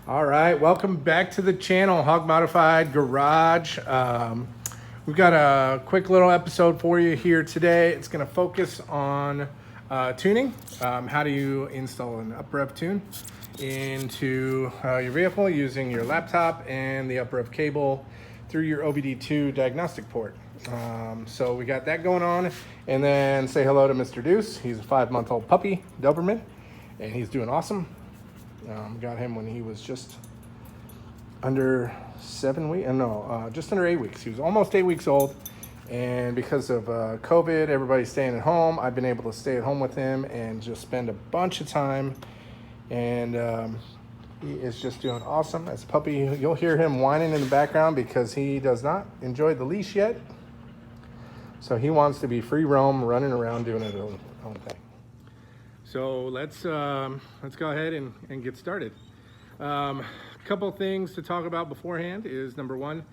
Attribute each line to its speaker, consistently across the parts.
Speaker 1: All right, welcome back to the channel, Hog Modified Garage. We've got a quick little episode for you here today. It's going to focus on tuning. How do you install an UpRev tune into your vehicle using your laptop and the UpRev cable through your OBD2 diagnostic port. So we got that going on. And then say hello to Mr. Deuce. He's a 5-month-old puppy, Doberman, and he's doing awesome. Got him when he was just under 7 weeks, just under 8 weeks. He was almost 8 weeks old. And because of COVID, everybody's staying at home. I've been able to stay at home with him and just spend a bunch of time. And he is just doing awesome. As a puppy, you'll hear him whining in the background because he does not enjoy the leash yet. So he wants to be free roam, running around doing his own thing. So let's go ahead and get started. Couple things to talk about beforehand is number one,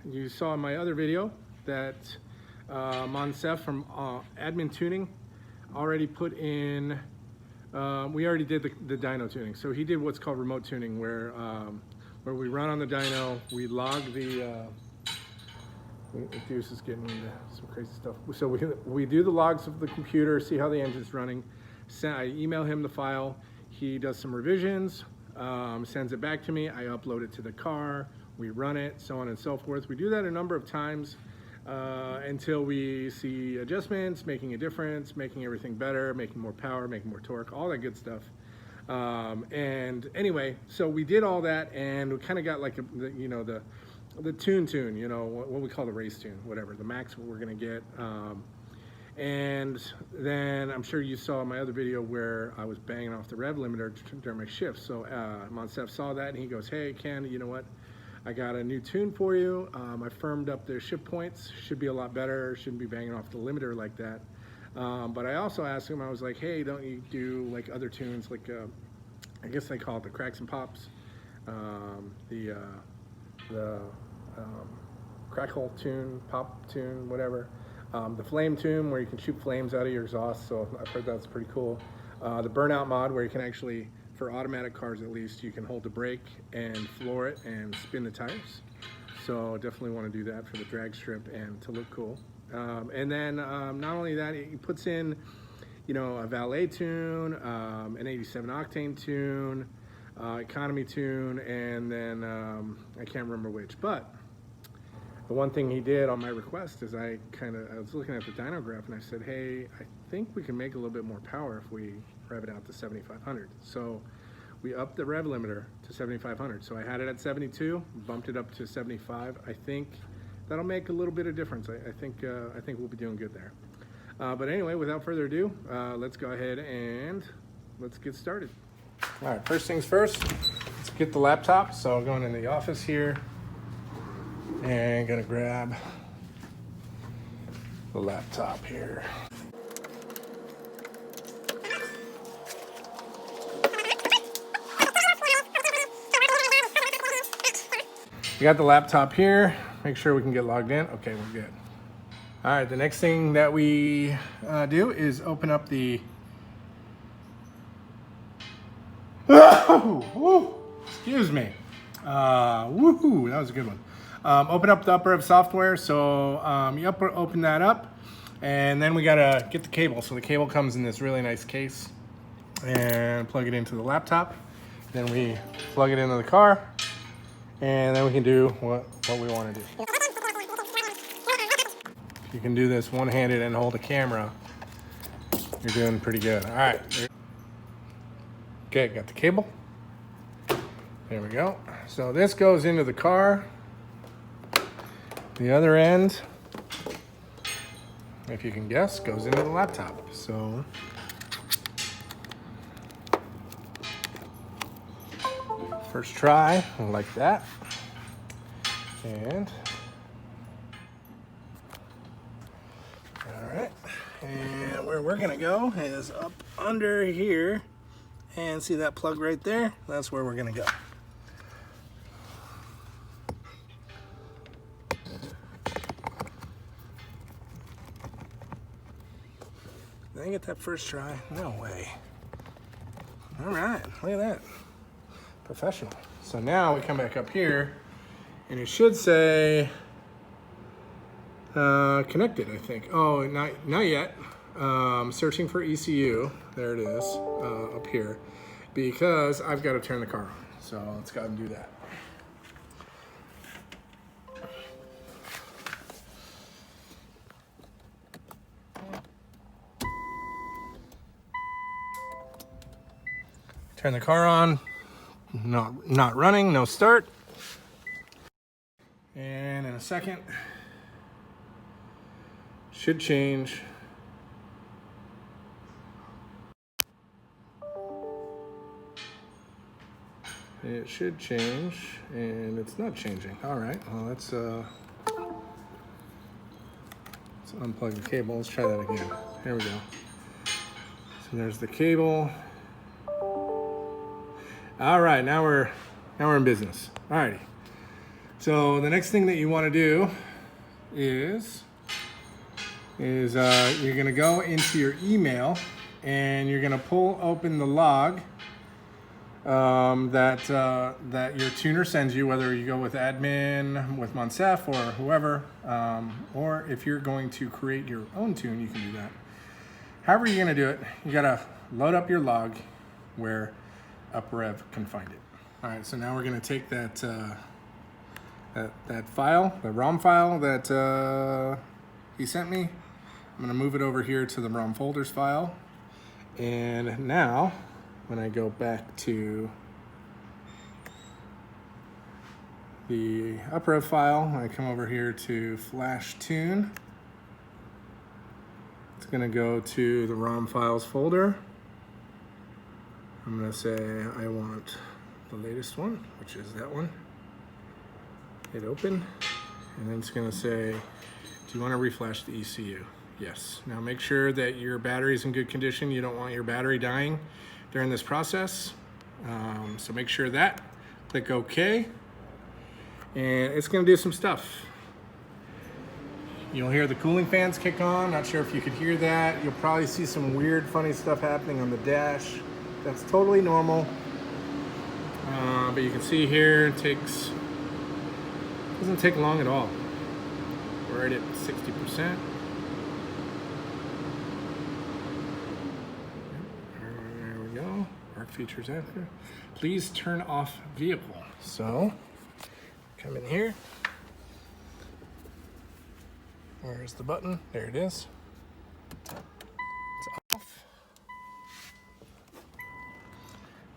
Speaker 1: you saw in my other video that Monsef from Admin Tuning already put in, we already did the dyno tuning. So he did what's called remote tuning where we run on the dyno, we log the, Deuce is getting into some crazy stuff. So we do the logs of the computer, see how the engine's running. I email him the file. He does some revisions, sends it back to me. I upload it to the car. We run it, so on and so forth. We do that a number of times until we see adjustments, making a difference, making everything better, making more power, making more torque, all that good stuff. And anyway, so we did all that, and we kind of got like the tune, what we call the race tune, whatever, the max what we're gonna get. And then I'm sure you saw my other video where I was banging off the rev limiter during my shift. So Monsef saw that and he goes, hey Ken, you know what? I got a new tune for you. I firmed up their shift points. Should be a lot better. Shouldn't be banging off the limiter like that. But I also asked him, I was like, hey, don't you do like other tunes, like I guess they call it the cracks and pops, the crackle tune, pop tune, whatever. The flame tune where you can shoot flames out of your exhaust, so I've heard that's pretty cool. The burnout mod where you can actually, for automatic cars at least, you can hold the brake and floor it and spin the tires. So definitely want to do that for the drag strip and to look cool. And then not only that, he puts in, a valet tune, an 87 octane tune, economy tune, and then I can't remember which, but the one thing he did on my request is I was looking at the dyno graph and I said, hey, I think we can make a little bit more power if we rev it out to 7,500. So we upped the rev limiter to 7,500. So I had it at 72, bumped it up to 75. I think that'll make a little bit of difference. I think we'll be doing good there. But anyway, without further ado, let's go ahead and let's get started. All right, first things first, let's get the laptop. So going in the office here. And gonna grab the laptop here. We got the laptop here. Make sure we can get logged in. Okay, we're good. All right, the next thing that we do is open up the excuse me. Woohoo, that was a good one. Open up the UpRev software, so you open that up, and then we gotta get the cable. So the cable comes in this really nice case, and plug it into the laptop. Then we plug it into the car, and then we can do what we want to do. If you can do this one-handed and hold a camera, you're doing pretty good. All right. Okay, got the cable. There we go. So this goes into the car. The other end, if you can guess, goes into the laptop. So first try, like that. And all right. And where we're gonna go is up under here. And see that plug right there? That's where we're gonna go. Did I get that first try? No way. All right, look at that. Professional. So now we come back up here and it should say connected, I think. Oh, not yet. Searching for ECU. There it is, up here, because I've got to turn the car on. So let's go ahead and do that. Turn the car on. Not running, no start. And in a second, should change. It should change, and it's not changing. All right, well, let's unplug the cable. Let's try that again. Here we go. So there's the cable. All right, now we're in business. All righty. So the next thing that you want to do is you're gonna go into your email and you're gonna pull open the log that your tuner sends you, whether you go with admin, with Monsef, or whoever, or if you're going to create your own tune, you can do that. However you're gonna do it, you gotta load up your log where UpRev can find it. All right, so now we're gonna take that file, the ROM file that he sent me. I'm gonna move it over here to the ROM folders file. And now, when I go back to the UpRev file, I come over here to Flash Tune. It's gonna go to the ROM files folder. I'm gonna say I want the latest one, which is that one. Hit open, and then it's gonna say, do you wanna reflash the ECU? Yes. Now make sure that your battery is in good condition. You don't want your battery dying during this process. So make sure that, click OK, and it's gonna do some stuff. You'll hear the cooling fans kick on. Not sure if you could hear that. You'll probably see some weird, funny stuff happening on the dash. That's totally normal. But you can see here, doesn't take long at all. We're right at 60%. There we go. Work features after. Please turn off vehicle. So, come in here. Where's the button? There it is. It's off.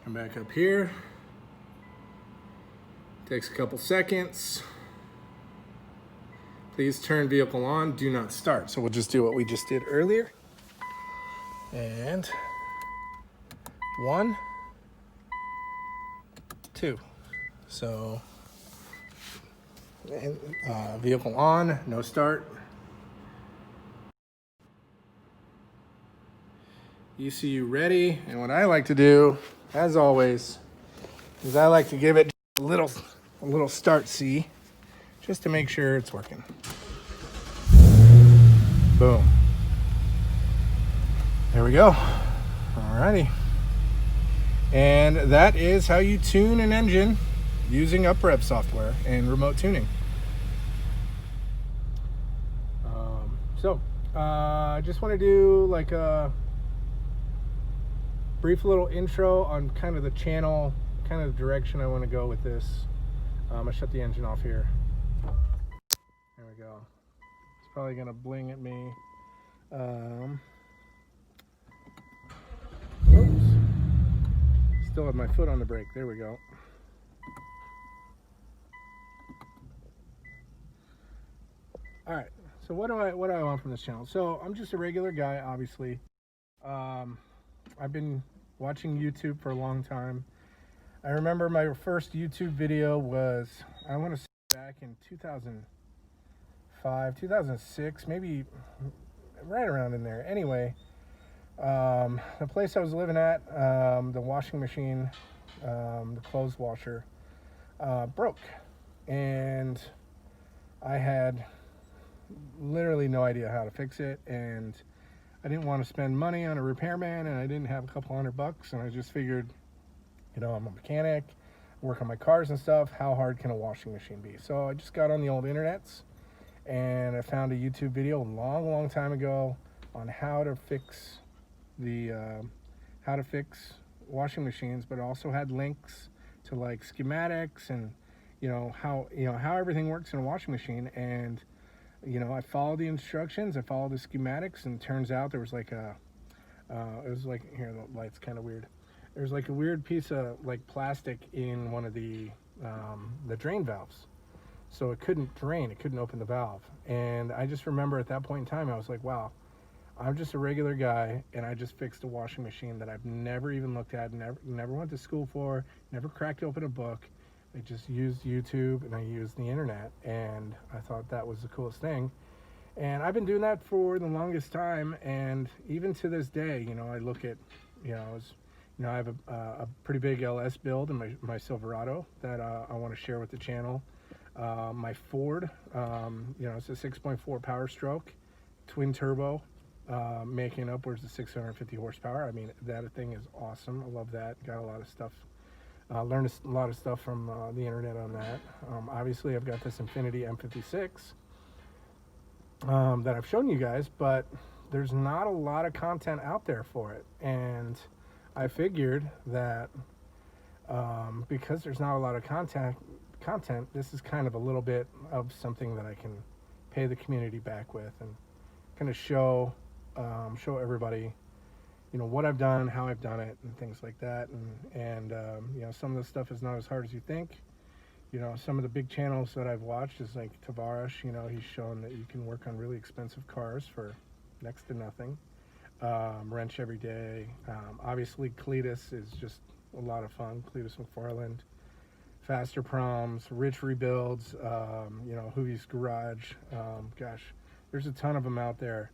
Speaker 1: Come back up here. Takes a couple seconds. Please turn vehicle on, do not start. So we'll just do what we just did earlier. And 1, 2. So, vehicle on, no start. ECU ready. And what I like to do, as always, is I like to give it a little start C, just to make sure it's working. Boom. There we go. Alrighty. And that is how you tune an engine using UpRev software and remote tuning. I just want to do like a brief little intro on kind of the channel, kind of the direction I want to go with this. I'm gonna shut the engine off here. There we go. It's probably gonna bling at me. Oops. Still have my foot on the brake. There we go. All right. So what do I want from this channel? So I'm just a regular guy, obviously. I've been watching YouTube for a long time. I remember my first YouTube video was, I want to say back in 2005, 2006, maybe right around in there. Anyway, the place I was living at, the washing machine, the clothes washer, broke. And I had literally no idea how to fix it. And I didn't want to spend money on a repairman, and I didn't have a couple $100 bucks. And I just figured, you know, I'm a mechanic. work on my cars and stuff. How hard can a washing machine be? So I just got on the old internets and I found a YouTube video a long time ago on how to fix washing machines, but it also had links to like schematics and how everything works in a washing machine. And I followed the instructions, I followed the schematics, and it turns out there was like it was like, here, the light's kind of weird. There's like a weird piece of like plastic in one of the drain valves, so it couldn't drain, it couldn't open the valve. And I just remember at that point in time, I was like, wow, I'm just a regular guy, and I just fixed a washing machine that I've never even looked at, never went to school for, never cracked open a book. I just used YouTube and I used the internet, and I thought that was the coolest thing. And I've been doing that for the longest time, and even to this day, I look at, I have a pretty big LS build in my Silverado that I want to share with the channel. My Ford, it's a 6.4 Power Stroke, twin turbo, making upwards of 650 horsepower. I mean, that thing is awesome. I love that. Got a lot of stuff. Learned a lot of stuff from the internet on that. Obviously, I've got this Infiniti M56 that I've shown you guys, but there's not a lot of content out there for it. And I figured that because there's not a lot of content, this is kind of a little bit of something that I can pay the community back with, and kind of show everybody what I've done, how I've done it, and things like that. And some of the stuff is not as hard as you think. Some of the big channels that I've watched is like Tavares. He's shown that you can work on really expensive cars for next to nothing. Wrench every day. Obviously Cletus is just a lot of fun. Cletus McFarland, faster proms, rich rebuilds, Hoovy's Garage. Gosh, there's a ton of them out there.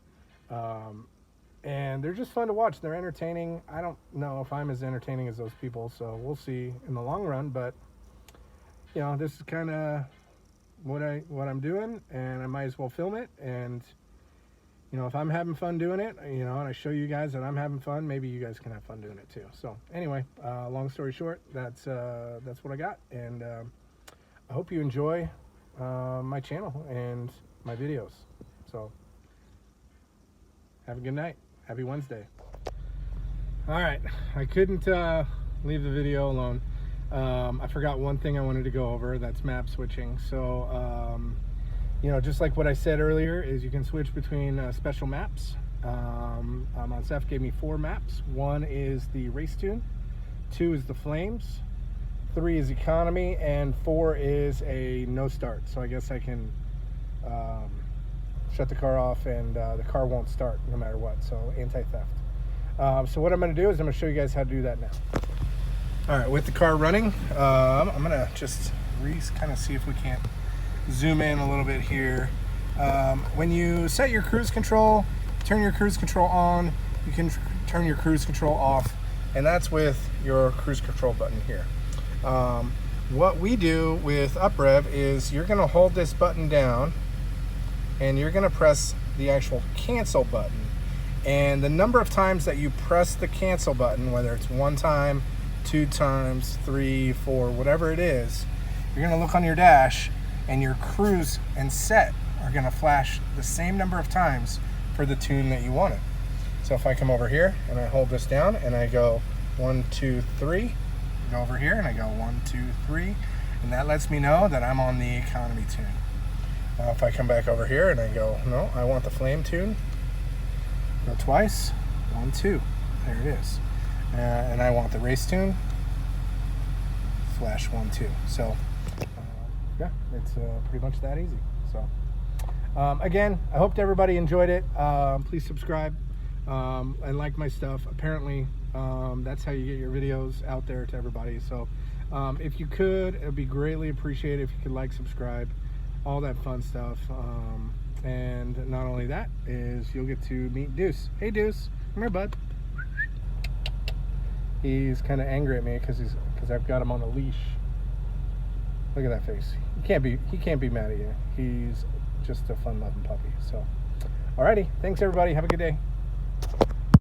Speaker 1: And they're just fun to watch. They're entertaining. I don't know if I'm as entertaining as those people, so we'll see in the long run. But this is kind of what I'm doing, and I might as well film it. And if I'm having fun doing it, and I show you guys that I'm having fun, maybe you guys can have fun doing it too. So anyway, long story short, that's what I got, and I hope you enjoy my channel and my videos. So have a good night. Happy Wednesday. All right, I couldn't leave the video alone. I forgot one thing I wanted to go over. That's map switching. So just like what I said earlier, is you can switch between special maps. Monsef gave me 4 maps. 1 is the race tune, 2 is the flames, 3 is economy, and 4 is a no start. So I guess I can shut the car off and the car won't start no matter what. So anti-theft. So what I'm going to do is I'm going to show you guys how to do that now. All right, with the car running, I'm going to just kind of see if we can't zoom in a little bit here. When you set your cruise control, turn your cruise control on, you can turn your cruise control off, and that's with your cruise control button here. What we do with UpRev is you're going to hold this button down and you're going to press the actual cancel button. And the number of times that you press the cancel button, whether it's 1 time, 2 times, 3, 4, whatever it is, you're going to look on your dash and your cruise and set are going to flash the same number of times for the tune that you wanted. So if I come over here and I hold this down and I go 1, 2, 3, go over here and I go 1, 2, 3, and that lets me know that I'm on the economy tune. If I come back over here and I go, no, I want the flame tune, go twice, 1, 2, there it is. And I want the race tune, flash 1, 2. So yeah, it's pretty much that easy. So again, I hope everybody enjoyed it. Please subscribe and like my stuff. Apparently that's how you get your videos out there to everybody. So if you could, it would be greatly appreciated if you could like, subscribe, all that fun stuff. And not only that, is you'll get to meet Deuce. Hey Deuce, come here, bud. He's kind of angry at me because I've got him on a leash. Look at that face. He can't be mad at you. He's just a fun-loving puppy. So, alrighty. Thanks everybody. Have a good day.